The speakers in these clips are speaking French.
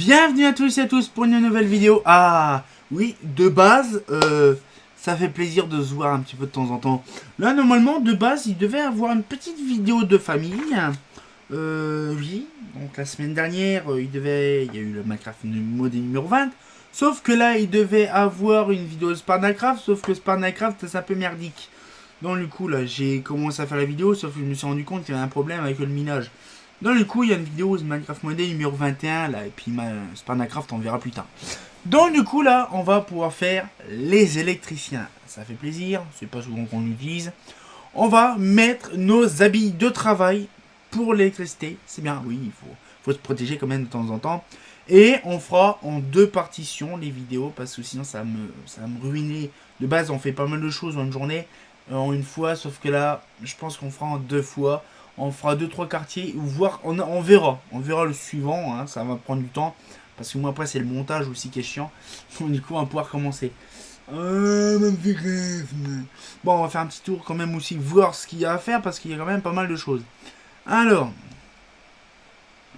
Bienvenue à tous et à tous pour une nouvelle vidéo. Ah oui, de base, ça fait plaisir de se voir un petit peu de temps en temps. Là, normalement, de base, il devait avoir une petite vidéo de famille. Oui, donc la semaine dernière, il y a eu le Minecraft mode numéro 20. Sauf que là, il devait avoir une vidéo de Sparnacraft, sauf que Sparnacraft, c'est un peu merdique. Donc du coup, là, j'ai commencé à faire la vidéo, sauf que je me suis rendu compte qu'il y avait un problème avec le minage. Donc du coup, il y a une vidéo de Minecraft Monday numéro 21, là, et puis Sparnacraft, on verra plus tard. Donc du coup, là, on va pouvoir faire les électriciens. Ça fait plaisir, c'est pas souvent qu'on l'utilise. On va mettre nos habits de travail pour l'électricité. C'est bien, oui, faut se protéger quand même de temps en temps. Et on fera en deux partitions les vidéos, parce que sinon ça va me ruiner. De base, on fait pas mal de choses en une journée, en une fois, sauf que là, je pense qu'on fera en deux fois. On fera 2-3 quartiers, voire on verra. On verra le suivant, hein, ça va prendre du temps. Parce que moi après c'est le montage aussi qui est chiant. Donc du coup on va pouvoir commencer. Bon, on va faire un petit tour quand même aussi, voir ce qu'il y a à faire parce qu'il y a quand même pas mal de choses. Alors,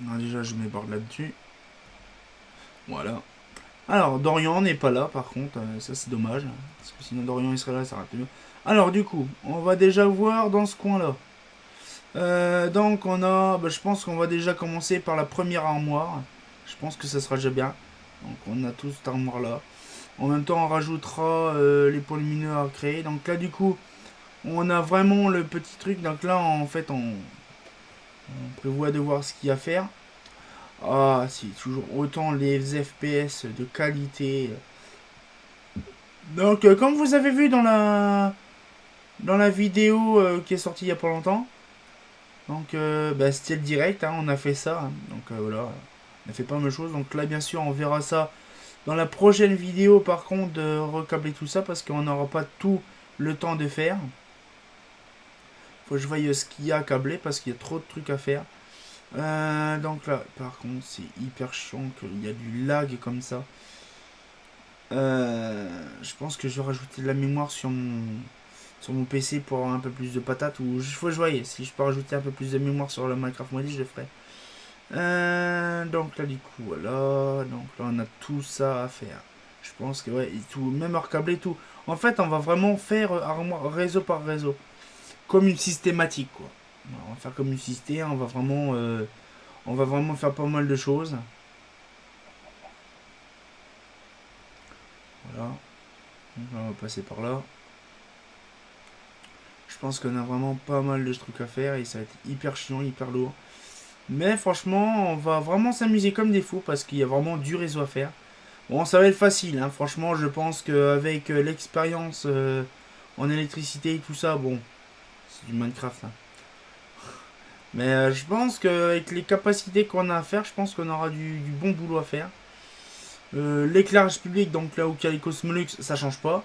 non, déjà je m'éborde là-dessus. Voilà. Alors, Dorian n'est pas là par contre, ça c'est dommage. Parce que sinon Dorian il serait là, ça aurait été mieux. Alors, du coup, on va déjà voir dans ce coin-là. Donc, on a. Je pense qu'on va déjà commencer par la première armoire. Je pense que ça sera déjà bien. Donc, on a toute cette armoire-là. En même temps, on rajoutera les points lumineux à créer. Donc là, du coup, on a vraiment le petit truc. Donc là, en fait, on prévoit de voir ce qu'il y a à faire. Ah, si, toujours autant les FPS de qualité. Donc, comme vous avez vu dans la vidéo qui est sortie il y a pas longtemps, donc c'était le direct, hein, on a fait ça. Hein. Donc voilà, on a fait pas mal de choses. Donc là, bien sûr, on verra ça dans la prochaine vidéo, par contre, de recabler tout ça parce qu'on n'aura pas tout le temps de faire. Faut que je voie ce qu'il y a à câbler parce qu'il y a trop de trucs à faire. Donc là, par contre, c'est hyper chiant qu'il y a du lag comme ça. Je pense que je vais rajouter de la mémoire sur mon PC pour avoir un peu plus de patates. Ou faut que je voie. Si je peux rajouter un peu plus de mémoire sur le Minecraft Modi, je le ferai. Donc là, du coup, voilà. Donc là, on a tout ça à faire. Je pense que, ouais, et tout, même recabler tout. En fait, on va vraiment faire armoire, réseau par réseau. Comme une systématique, quoi. On va faire comme une systé, on va vraiment faire pas mal de choses. Voilà. Donc là, on va passer par là. Je pense qu'on a vraiment pas mal de trucs à faire et ça va être hyper chiant, hyper lourd. Mais franchement, on va vraiment s'amuser comme des fous parce qu'il y a vraiment du réseau à faire. Bon, ça va être facile, hein. Franchement, je pense qu'avec l'expérience en électricité et tout ça, bon, c'est du Minecraft. Hein. Mais je pense qu'avec les capacités qu'on a à faire, je pense qu'on aura du bon boulot à faire. L'éclairage public, donc là où il y a les Cosmolux, ça change pas.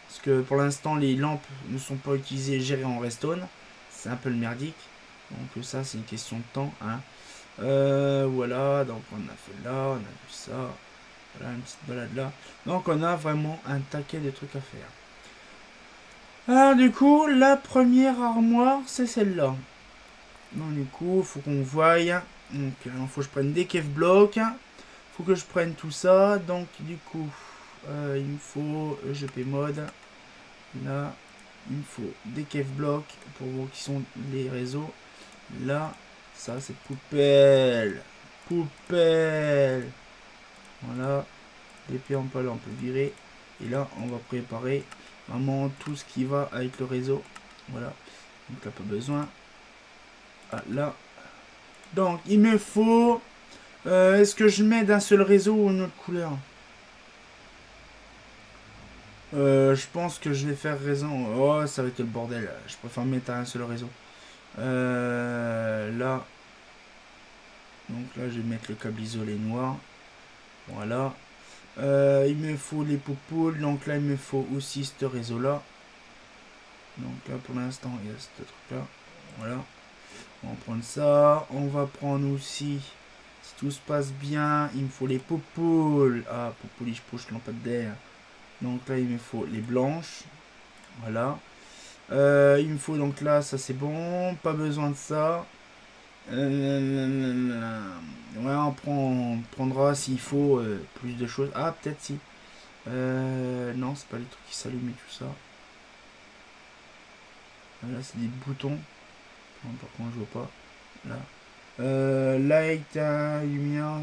Parce que pour l'instant, les lampes ne sont pas utilisées, gérées en redstone. C'est un peu le merdique. Donc ça, c'est une question de temps. Hein. Voilà, donc on a fait là, on a vu ça. Voilà, une petite balade là. Donc on a vraiment un taquet de trucs à faire. Alors du coup, la première armoire, c'est celle-là. Donc du coup, faut qu'on voie. Donc il faut que je prenne des cave blocks. Faut que je prenne tout ça. Donc du coup, il me faut GP mode. Là, il me faut des cave blocks pour voir qui sont les réseaux. Là, ça c'est poubelle. Poubelle. Voilà. L'épée en pâle, on peut virer. Et là, on va préparer vraiment tout ce qui va avec le réseau. Voilà. Donc là, pas besoin. Ah, là. Donc, il me faut... est-ce que je mets d'un seul réseau ou une autre couleur? Je pense que je vais faire raison. Oh, ça va être le bordel. Je préfère mettre un seul réseau. Là. Donc là, je vais mettre le câble isolé noir. Voilà. Il me faut les poupoules. Donc là, il me faut aussi ce réseau-là. Donc là, pour l'instant, il y a ce truc-là. Voilà. On va prendre ça. On va prendre aussi, si tout se passe bien, il me faut les poupoules. Ah, poupoules, je push lampade d'air. Donc là, il me faut les blanches. Voilà. Il me faut donc là, ça c'est bon. Pas besoin de ça. Ouais, on prendra s'il faut plus de choses. Ah, peut-être si. Non, c'est pas les trucs qui s'allument et tout ça. Là, c'est des boutons. Non, par contre, je vois pas. Là. Light, lumière.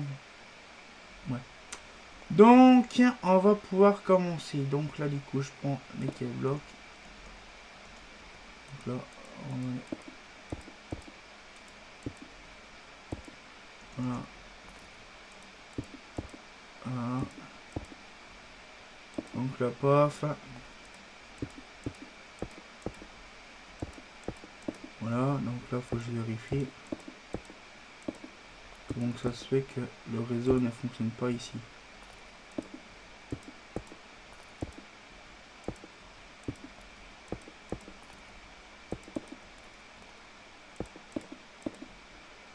Ouais. Donc, on va pouvoir commencer. Donc là, du coup, je prends les câbles blocs. Donc là, voilà. Voilà. Donc là, paf. Voilà, donc là, faut que je vérifie. Donc ça se fait que le réseau ne fonctionne pas ici.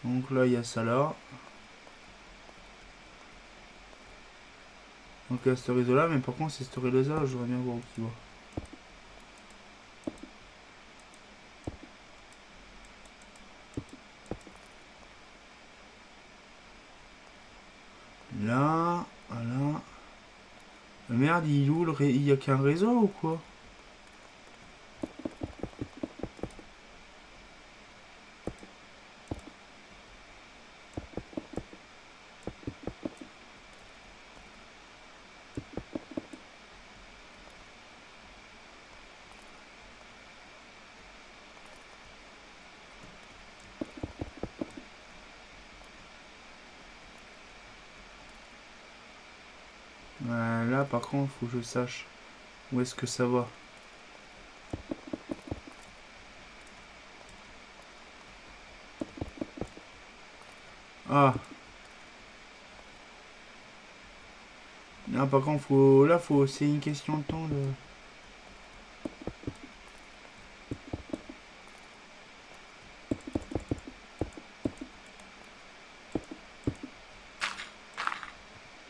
Donc là, il y a ça là. Donc il y a ce réseau là, mais par contre, c'est ce réseau là, j'aurais bien voir où il va. Là, voilà. Merde, il est où il y a qu'un réseau ou quoi? Là, par contre, faut que je sache où est-ce que ça va. Ah. Là, par contre, faut. Là, faut. C'est une question de temps.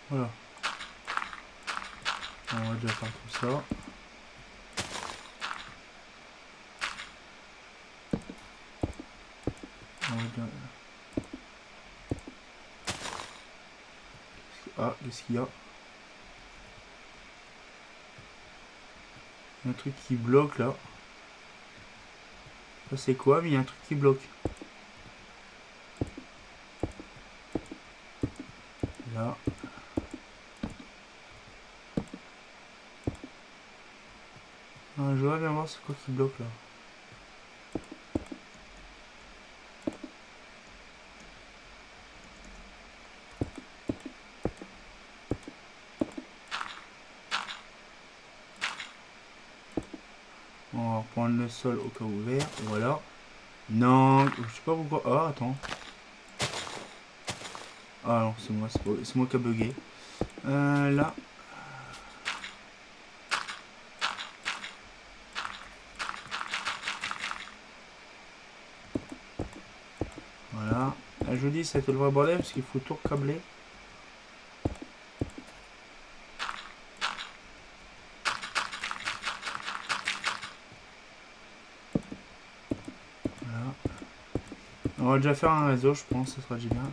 Voilà. On va déjà faire tout ça. On va déjà... Ah, qu'est-ce qu'il y a? Il y a un truc qui bloque là. Ça c'est quoi? Mais il y a un truc qui bloque. Là. Ah, je voudrais bien voir c'est quoi qui bloque là. On va reprendre le sol au cas ouvert. Voilà. Non, je sais pas pourquoi. Ah, attends. Ah non, c'est moi qui a bugué. Là. Voilà. Là, je vous dis, ça a été le vrai bordel parce qu'il faut tout recabler. Voilà. On va déjà faire un réseau, je pense, ça sera déjà bien.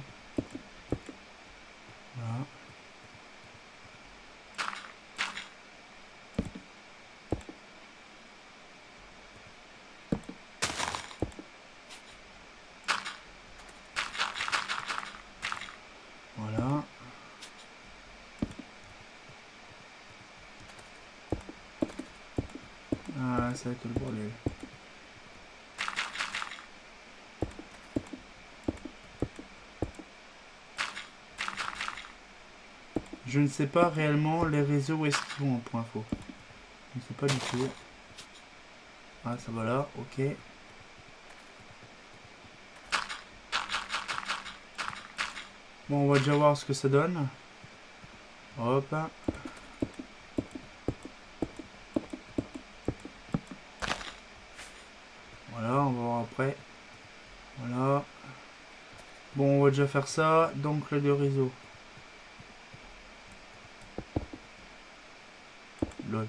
Voilà. Voilà. Ah, ça va être le bordel. Je ne sais pas réellement les réseaux où est-ce qu'ils vont en point info. Je ne sais pas du tout. Ah, ça va là, ok. Bon, on va déjà voir ce que ça donne. Hop. Voilà, on va voir après. Voilà. Bon, on va déjà faire ça. Donc, le réseau. Lol.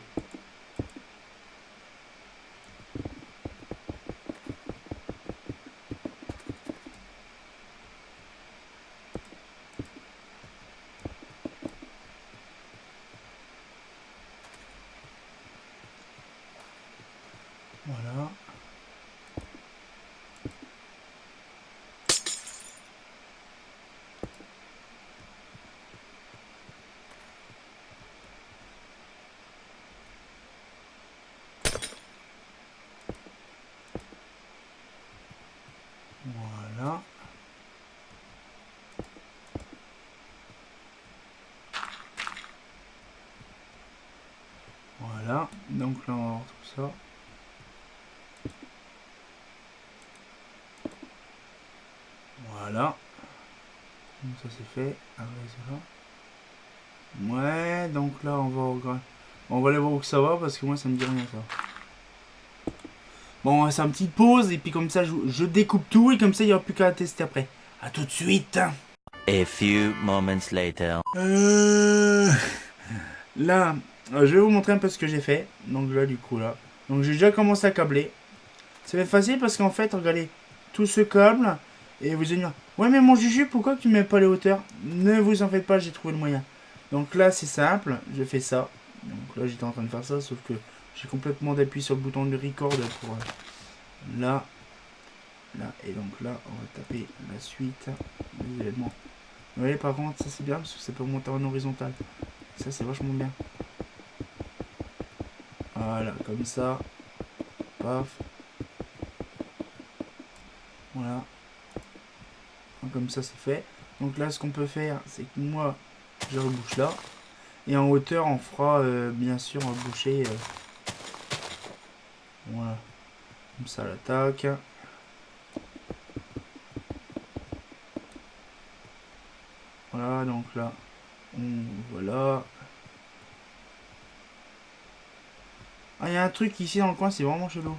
Voilà. Voilà. Donc là, on va avoir tout ça. Voilà. Donc ça c'est fait. Ah ouais, c'est là. Ouais, donc là on va aller voir où que ça va parce que moi ça me dit rien ça. Bon, on va faire une petite pause et puis comme ça je découpe tout et comme ça il n'y aura plus qu'à tester après. A tout de suite. A few moments later. Là, je vais vous montrer un peu ce que j'ai fait. Donc là du coup là. Donc j'ai déjà commencé à câbler. Ça va être facile parce qu'en fait, regardez, tout ce câble et vous allez dire ouais mais mon Juju pourquoi tu mets pas les hauteurs? Ne vous en faites pas, j'ai trouvé le moyen. Donc là c'est simple, je fais ça. Donc là j'étais en train de faire ça sauf que j'ai complètement d'appui sur le bouton de record pour là, là et donc là on va taper la suite des éléments. Vous voyez par contre ça c'est bien parce que ça peut monter en horizontal. Ça c'est vachement bien. Voilà comme ça. Paf. Voilà. Comme ça c'est fait. Donc là ce qu'on peut faire c'est que moi je rebouche là. Et en hauteur on fera bien sûr boucher. Voilà. Comme ça l'attaque. Voilà donc là. Voilà. Ah il y a un truc ici dans le coin c'est vraiment chelou.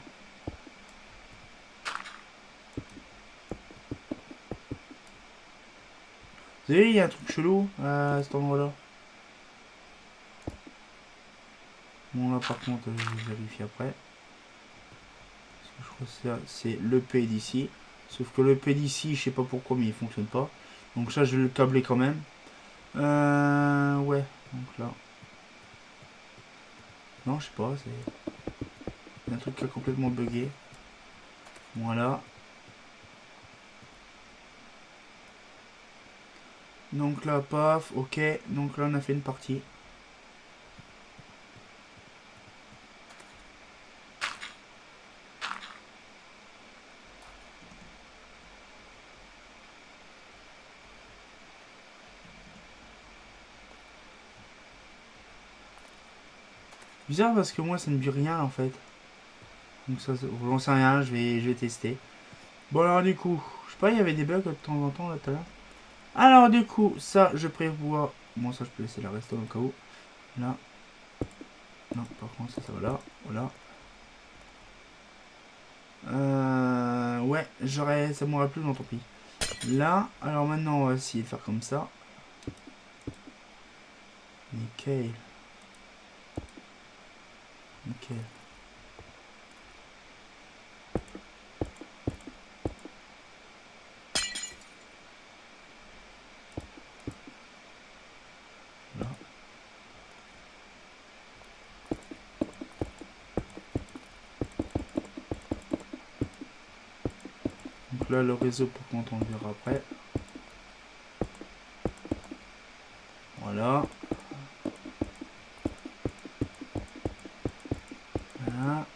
Vous savez il y a un truc chelou à cet endroit là. Bon là par contre je vais vérifier après. Parce que je crois que c'est le P d'ici. Sauf que le P d'ici je sais pas pourquoi mais il fonctionne pas. Donc ça je vais le câbler quand même. Ouais. Donc là. Non je sais pas. C'est un truc qui a complètement bugué. Voilà. Donc là paf. Ok. Donc là on a fait une partie. Bizarre parce que moi ça ne dit rien en fait. Donc ça, j'en sais rien, je vais tester. Bon alors du coup, je sais pas, il y avait des bugs de temps en temps là tout à l'heure. Alors du coup, ça je prévois. Bon ça je peux laisser la rester au cas où. Là. Non, par contre ça va là. Voilà. Ouais, ça m'aurait plu, non tant pis. Là, alors maintenant on va essayer de faire comme ça. Nickel. Nickel. Là. Donc là le réseau pour quand on le verra après. Voilà. Voilà.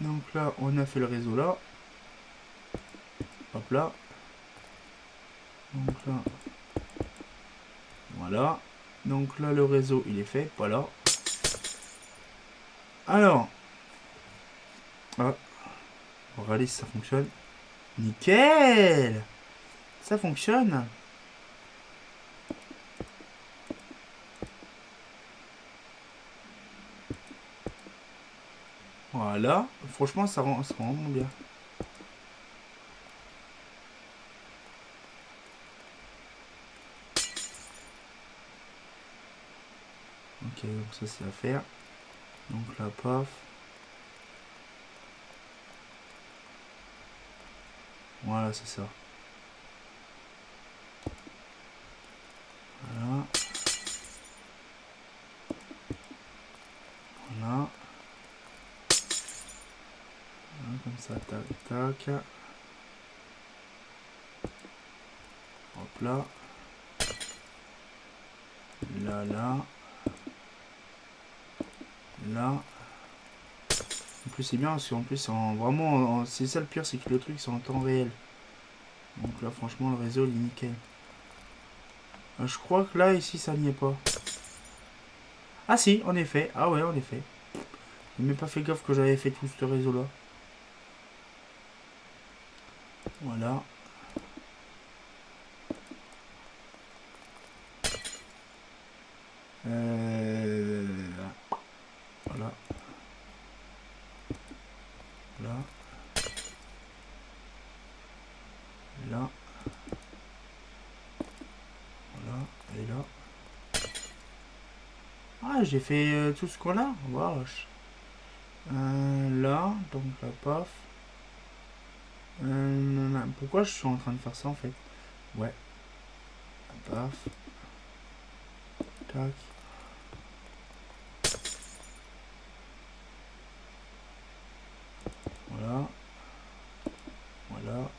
Donc là on a fait le réseau là. Hop là. Donc là. Voilà. Donc là le réseau il est fait. Voilà. Alors. Ah. On va regarder si ça fonctionne. Nickel. Ça fonctionne. Voilà. Franchement ça rend vraiment bien. Ok, donc ça c'est à faire. Donc là, paf. Voilà, c'est ça. Voilà. Voilà. Voilà, comme ça, tac, tac. Hop là. Là, là. Là. En plus c'est bien parce qu'en plus c'est ça le pire, c'est que le truc c'est en temps réel. Donc là franchement le réseau il est nickel. Je crois que là ici ça n'y est pas. Ah si, en effet. Ah ouais, en effet. J'ai même pas fait gaffe que j'avais fait tout ce réseau là. Voilà. Voilà. Là. Là. Voilà. Et là. Ah, j'ai fait tout ce qu'on a. Wesh. Là. Donc là, paf. Pourquoi je suis en train de faire ça en fait? Ouais. Paf. Tac. Voilà. Voilà.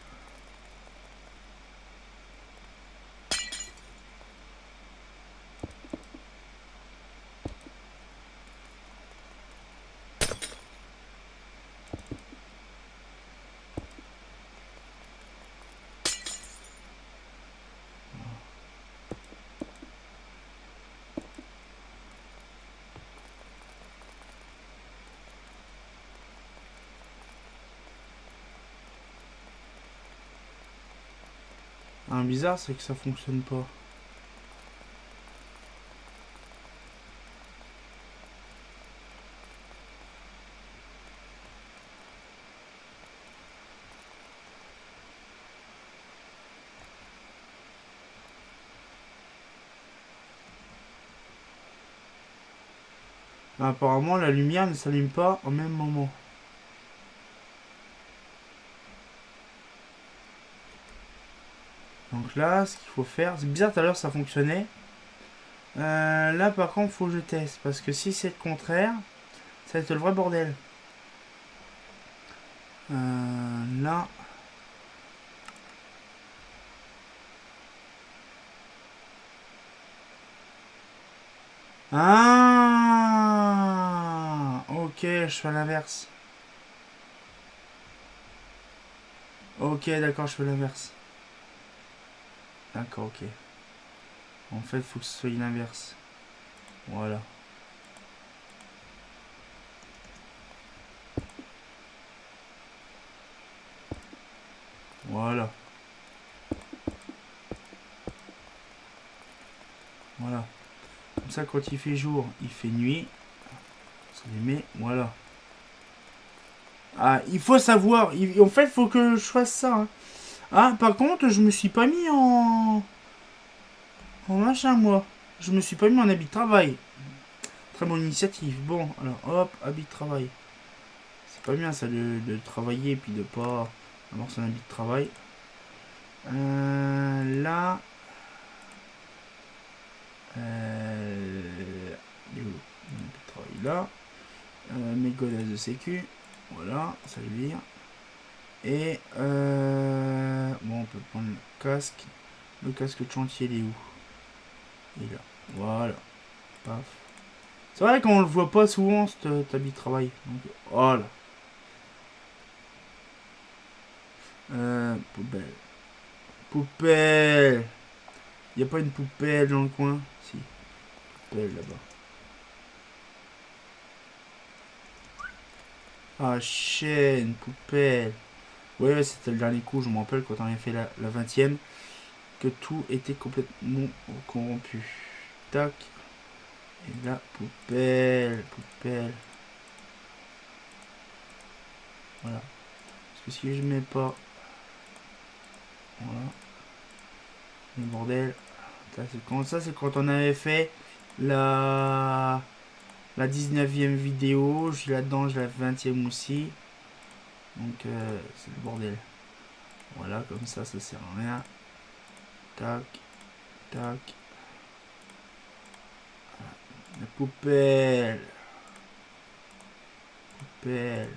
Un bizarre, c'est que ça fonctionne pas. Apparemment, la lumière ne s'allume pas au même moment. Donc là, ce qu'il faut faire... C'est bizarre, tout à l'heure, ça fonctionnait. Là, par contre, faut que je teste. Parce que si c'est le contraire, ça va être le vrai bordel. Là... Ah, ok, je fais l'inverse. Ok, d'accord, je fais l'inverse. D'accord, ok. En fait, faut que ce soit l'inverse. Voilà. Voilà. Voilà. Comme ça, quand il fait jour, il fait nuit. Ça lui met, voilà. Ah, il faut savoir. En fait, il faut que je fasse ça. Hein. Ah, par contre, je me suis pas mis en machin, moi. Je me suis pas mis en habit de travail. Très bonne initiative. Bon, alors, hop, habit de travail. C'est pas bien, ça, de travailler et puis de pas avoir son habit de travail. Là... il est où mon habit de travail là. Mes godasses de sécu. Voilà, ça veut dire. Et bon, on peut prendre le casque. Le casque de chantier, il est où? Il est là. Voilà. Paf. C'est vrai qu'on le voit pas souvent, cet habit de travail. Donc, voilà. Poubelle. Poubelle. Y a pas une poubelle dans le coin? Si. Poubelle là-bas. Ah, chaîne, poubelle. Ouais, c'était le dernier coup, je me rappelle quand on avait fait la 20e, que tout était complètement corrompu. Tac. Et là, poubelle, poubelle. Voilà. Parce que si je mets pas... Voilà. Le bordel. Ça, c'est quand on avait fait la 19e vidéo. Je suis là-dedans, j'ai la 20e aussi. Donc, c'est le bordel. Voilà, comme ça sert à rien. Tac, tac. La poubelle. Poubelle.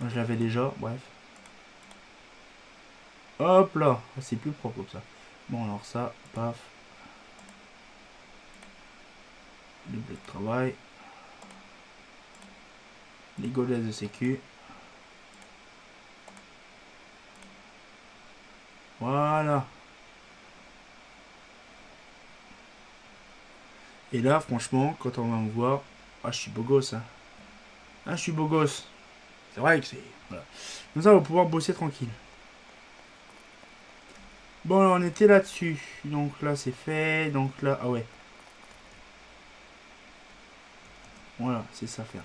Moi, je l'avais déjà, bref. Hop là. C'est plus propre comme ça. Bon, alors ça, paf. les bleus de travail, les godasses de sécu. Voilà. Et là, franchement, quand on va me voir, ah, je suis beau gosse, hein. Ah, je suis beau gosse. C'est vrai que c'est... Voilà. Comme ça, on va pouvoir bosser tranquille. Bon, alors, on était là-dessus. Donc là, c'est fait. Donc là, ah ouais. Voilà, c'est ça faire.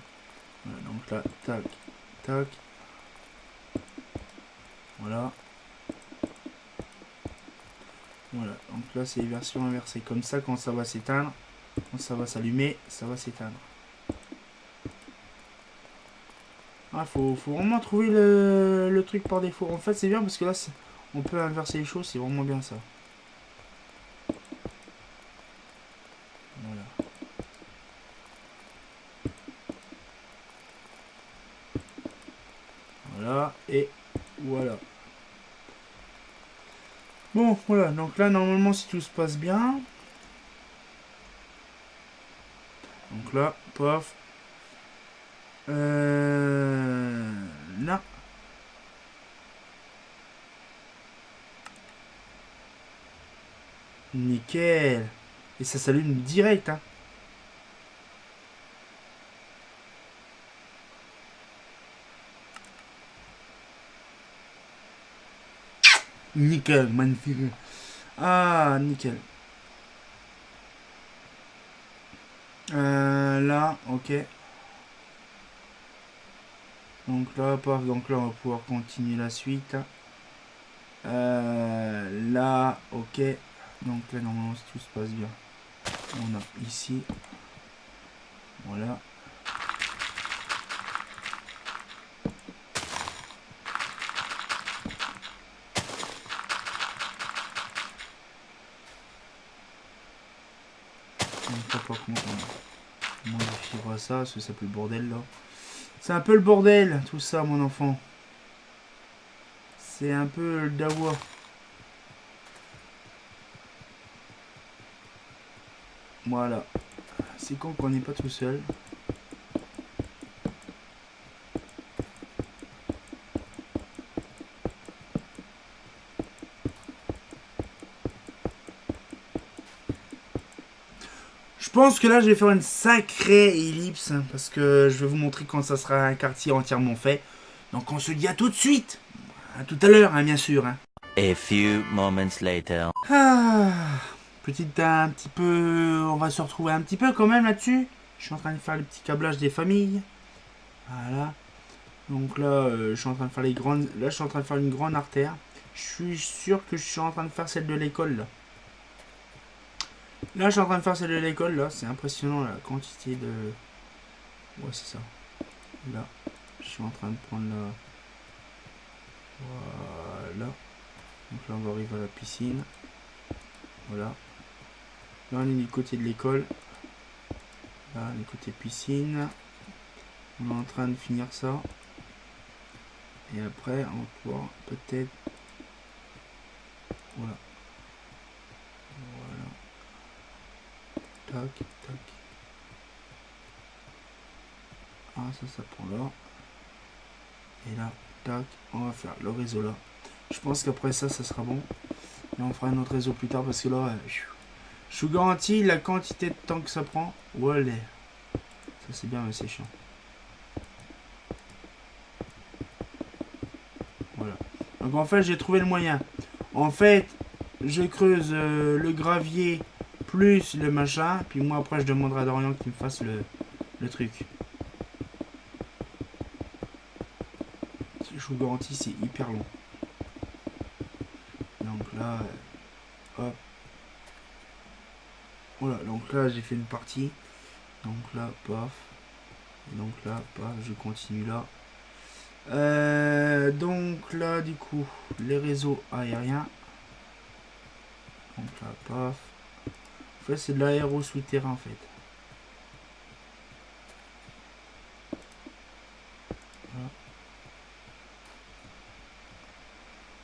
Voilà, donc là, tac, tac. Voilà. Voilà, donc là, c'est version inversée. Comme ça, quand ça va s'éteindre, quand ça va s'allumer, ça va s'éteindre. Ah, faut vraiment trouver le truc par défaut. En fait, c'est bien parce que là, on peut inverser les choses, c'est vraiment bien ça. Voilà. Voilà, et voilà. Bon, voilà, donc là, normalement, si tout se passe bien. Donc là, paf. Là. Nickel. Et ça s'allume direct, hein. Nickel, magnifique. Ah, nickel. Là, ok. Donc là, paf, donc là, on va pouvoir continuer la suite. Là, ok. Donc là, normalement, si tout se passe bien, on a ici. Voilà. Donc là, par contre, on modifiera ça, parce que c'est un peu le bordel, là. C'est un peu le bordel, tout ça, mon enfant. C'est un peu le dawa. Voilà. C'est con qu'on n'est pas tout seul. Je pense que là, je vais faire une sacrée ellipse, hein, parce que je vais vous montrer quand ça sera un quartier entièrement fait. Donc on se dit à tout de suite. À tout à l'heure, hein, bien sûr. Hein. A few moments later. Ah, un petit peu... On va se retrouver un petit peu quand même là-dessus. Je suis en train de faire le petit câblage des familles. Voilà. Donc là, je suis en train de faire les grandes... Là, je suis en train de faire une grande artère. Je suis sûr que je suis en train de faire celle de l'école, là. Là, je suis en train de faire celle de l'école, là. C'est impressionnant, la quantité de... Ouais, c'est ça. Là, je suis en train de prendre la... Voilà. Donc là, on va arriver à la piscine. Voilà. Là, on est du côté de l'école. Là, du côté piscine. On est en train de finir ça. Et après, on va pouvoir peut-être... Voilà. Voilà. Tac, tac. Ah, ça prend là. Et là, tac. On va faire le réseau là. Je pense qu'après ça, ça sera bon. Et on fera un autre réseau plus tard parce que là, je vous garantis la quantité de temps que ça prend. Voilà. Ça, c'est bien, mais c'est chiant. Voilà. Donc en fait, j'ai trouvé le moyen. En fait, je creuse le gravier plus le machin. Puis moi, après, je demanderai à Dorian qu'il me fasse le truc. Je vous garantis, c'est hyper long. Donc là, hop. Voilà, donc là, j'ai fait une partie. Donc là, paf. Et donc là, paf, je continue là. Donc là, du coup, les réseaux aériens. Donc là, paf. En fait, c'est de l'aéro souterrain, en fait. Voilà.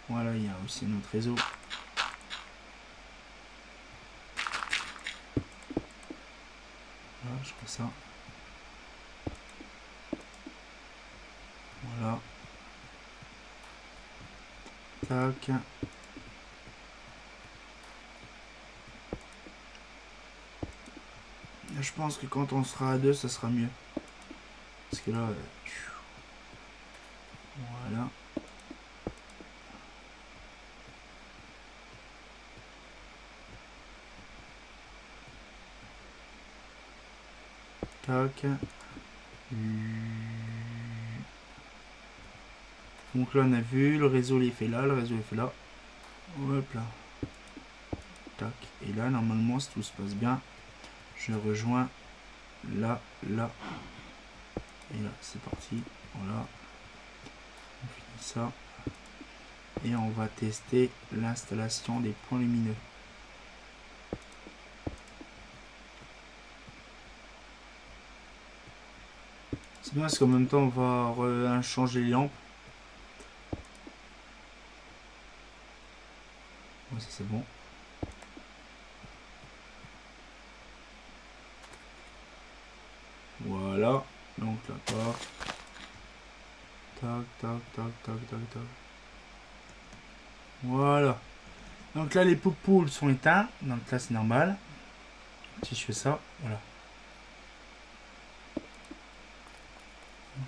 Voilà, il y a aussi notre réseau. Là. comme ça. Voilà. Tac. Je pense que quand on sera à deux, ça sera mieux. Parce que là... Voilà. Tac. Donc là on a vu, le réseau il est fait là, le réseau est fait là. Hop là. Tac. Et là normalement si tout se passe bien, je rejoins là, là. Et là c'est parti. Voilà. On finit ça. Et on va tester l'installation des points lumineux. C'est bien parce qu'en même temps on va changer les lampes. Ouais, ça c'est bon. Voilà. Donc là, tac, tac, tac, tac, tac, tac. Voilà. Donc là les poupoules sont éteints. Donc là c'est normal. Si je fais ça, voilà.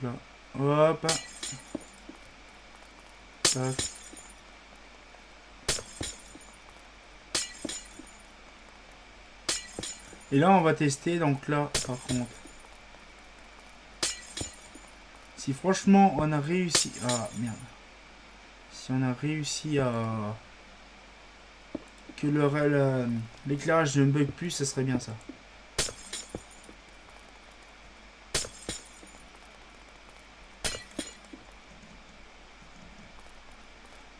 Donc là, hop. Tac. Et là on va tester. Donc là par contre, si franchement on a réussi... Ah merde. Si on a réussi à... que l'éclairage ne bug plus, ça serait bien ça.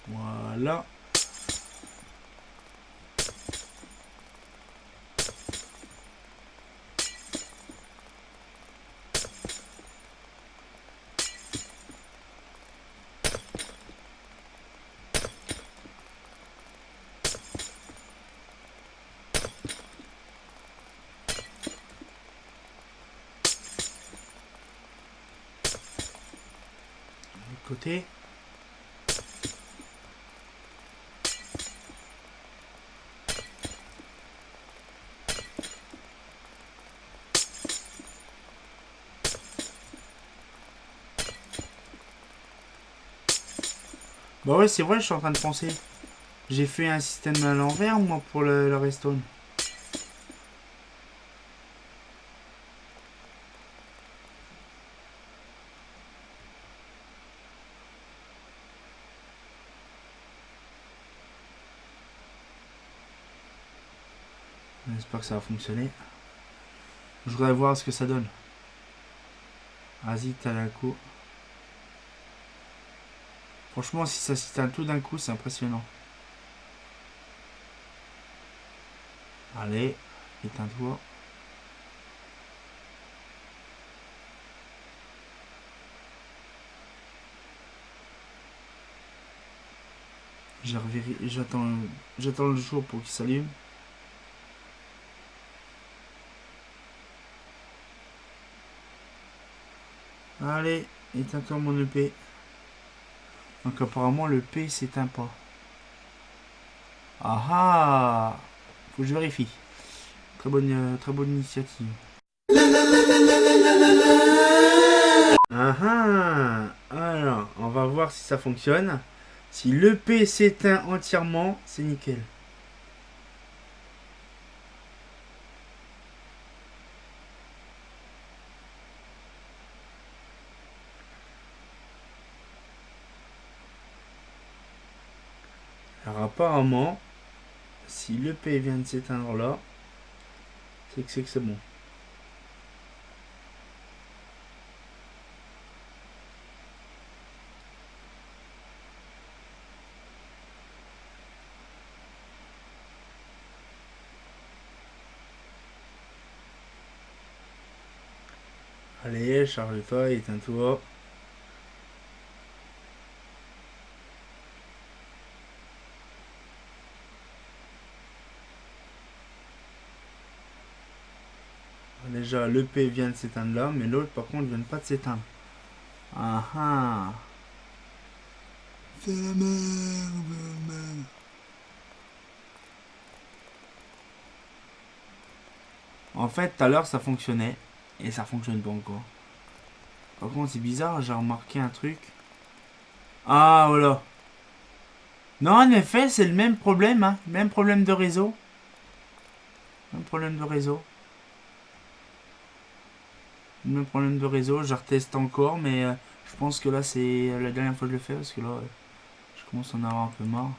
Voilà. De côté. Bah ouais, c'est vrai, je suis en train de penser. J'ai fait un système à l'envers, moi, pour le redstone. J'espère que ça va fonctionner. Je voudrais voir ce que ça donne. Vas-y, t'as un coup. Franchement, si ça s'éteint tout d'un coup, c'est impressionnant. Allez, éteins-toi. J'attends le jour pour qu'il s'allume. Allez, éteins-toi mon EP. Donc apparemment le P s'éteint pas. Ah ah. Faut que je vérifie. Très bonne initiative. Ah ah. Alors, on va voir si ça fonctionne. Si le P s'éteint entièrement, c'est nickel. Alors apparemment, si le P vient de s'éteindre là, c'est que c'est bon. Allez, charge-toi, éteins-toi. Allez, déjà, l'EP vient de s'éteindre là, mais l'autre, par contre, vient pas de s'éteindre. Ah ah. C'est la merde. En fait, tout à l'heure, ça fonctionnait. Et ça fonctionne pas encore. Par contre, c'est bizarre, j'ai remarqué un truc. Ah, voilà. Non, en effet, c'est le même problème, hein. Même problème de réseau. Même problème de réseau. Même problème de réseau, je reteste encore, mais je pense que là, c'est la dernière fois que je le fais, parce que là, je commence à en avoir un peu marre.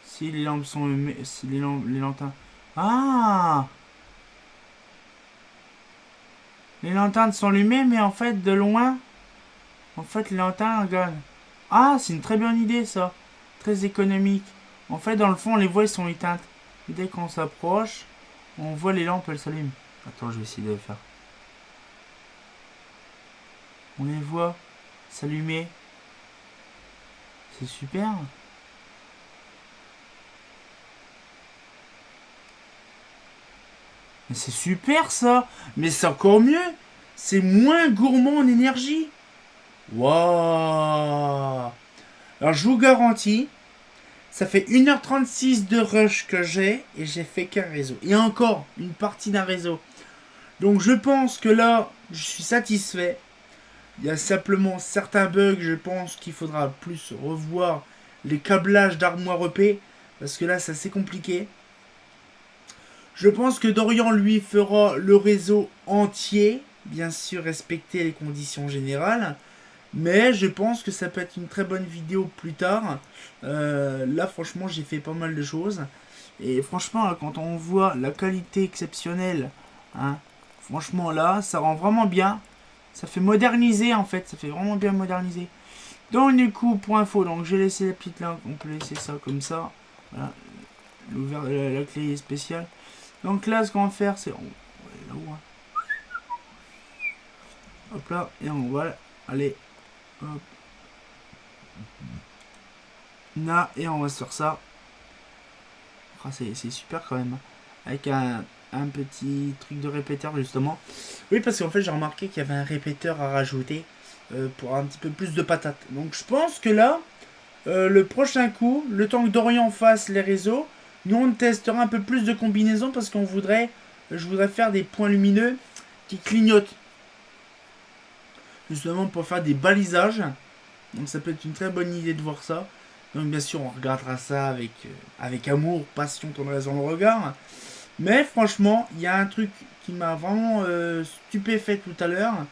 Si les lampes sont allumées, si les lanternes... Ah! Les lanternes sont allumées, mais en fait, de loin, en fait, les lanternes regardent. Ah, c'est une très bonne idée, ça. Très économique. En fait, dans le fond, les voies sont éteintes. Et dès qu'on s'approche, on voit les lampes, elles s'allument. Attends, je vais essayer de le faire. On les voit s'allumer. C'est super. Mais c'est super ça. Mais c'est encore mieux. C'est moins gourmand en énergie. Waouh. Alors je vous garantis, ça fait 1h36 de rush que j'ai et j'ai fait qu'un réseau. Et encore, une partie d'un réseau. Donc je pense que là, je suis satisfait. Il y a simplement certains bugs, je pense qu'il faudra plus revoir les câblages d'armoire EP. Parce que là, c'est assez compliqué. Je pense que Dorian, lui, fera le réseau entier. Bien sûr, respecter les conditions générales. Mais je pense que ça peut être une très bonne vidéo plus tard. Là, franchement, j'ai fait pas mal de choses. Et franchement, quand on voit la qualité exceptionnelle, hein, franchement, là, ça rend vraiment bien. Ça fait moderniser, en fait. Ça fait vraiment bien moderniser. Donc, du coup, pour info, donc j'ai laissé la petite là. On peut laisser ça comme ça. Voilà. La clé est spéciale. Donc là, ce qu'on va faire, c'est... Là-haut, hein. Hop là, et on va aller... Hop. Là, et on va se faire ça. Ah, c'est super quand même. Avec un petit truc de répéteur justement. Oui, parce qu'en fait j'ai remarqué qu'il y avait un répéteur à rajouter pour un petit peu plus de patates. Donc je pense que là, le prochain coup, le temps que Dorian fasse les réseaux, nous on testera un peu plus de combinaisons parce qu'on voudrait, je voudrais faire des points lumineux qui clignotent. Justement pour faire des balisages. Donc ça peut être une très bonne idée de voir ça. Donc bien sûr on regardera ça avec amour, passion, tendresse dans le regard. Mais franchement, il y a un truc qui m'a vraiment stupéfait tout à l'heure.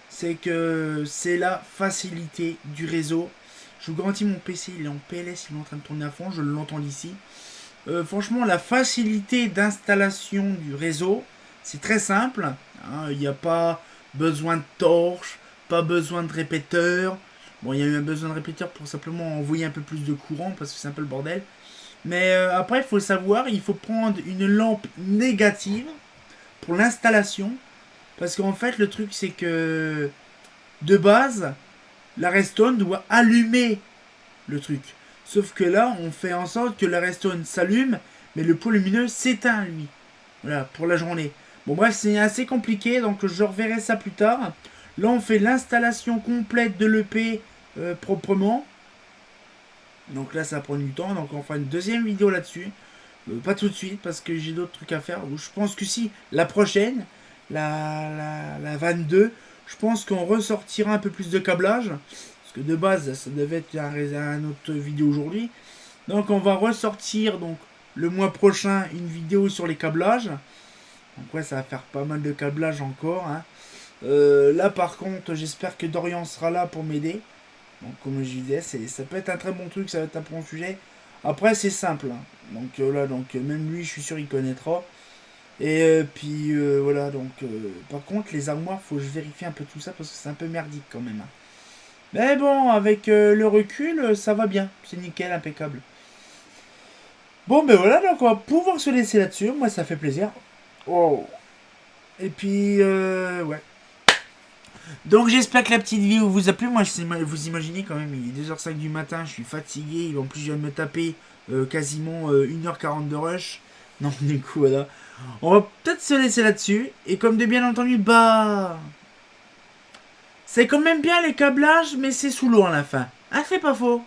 C'est que c'est la facilité du réseau. Je vous garantis, mon PC il est en PLS, il est en train de tourner à fond, je l'entends d'ici. Franchement, la facilité d'installation du réseau, c'est très simple. Il n'y a pas besoin de torches, pas besoin de répéteurs. Bon, il y a eu un besoin de répéteur pour simplement envoyer un peu plus de courant parce que c'est un peu le bordel. Mais après, il faut le savoir, il faut prendre une lampe négative pour l'installation. Parce qu'en fait, le truc, c'est que de base, la redstone doit allumer le truc. Sauf que là, on fait en sorte que la redstone s'allume, mais le pot lumineux s'éteint, lui. Voilà, pour la journée. Bon, bref, c'est assez compliqué, donc je reverrai ça plus tard. Là, on fait l'installation complète de l'EP proprement. Donc là, ça prend du temps. Donc on fera une deuxième vidéo là-dessus. Pas tout de suite, parce que j'ai d'autres trucs à faire. Je pense que si, la prochaine, la 22, je pense qu'on ressortira un peu plus de câblage. Parce que de base, ça devait être un autre vidéo aujourd'hui. Donc on va ressortir donc le mois prochain une vidéo sur les câblages. Donc ouais, ça va faire pas mal de câblage encore. Hein. Là par contre, j'espère que Dorian sera là pour m'aider. Donc comme je disais, ça peut être un très bon truc, ça va être un bon sujet. Après c'est simple. Hein. Donc là, même lui, je suis sûr il connaîtra. Et puis voilà, donc par contre les armoires, faut que je vérifie un peu tout ça parce que c'est un peu merdique quand même. Hein. Mais bon, avec le recul, ça va bien. C'est nickel, impeccable. Bon, ben voilà, donc on va pouvoir se laisser là-dessus. Moi, ça fait plaisir. Oh. Et puis, ouais. Donc j'espère que la petite vidéo vous a plu. Moi, vous imaginez quand même, il est 2h05 du matin, je suis fatigué. En plus, je viens de me taper quasiment 1h40 de rush. Non, du coup, voilà. On va peut-être se laisser là-dessus. Et comme de bien entendu, bah... c'est quand même bien les câblages, mais c'est sous l'eau à la fin. Ah, c'est pas faux.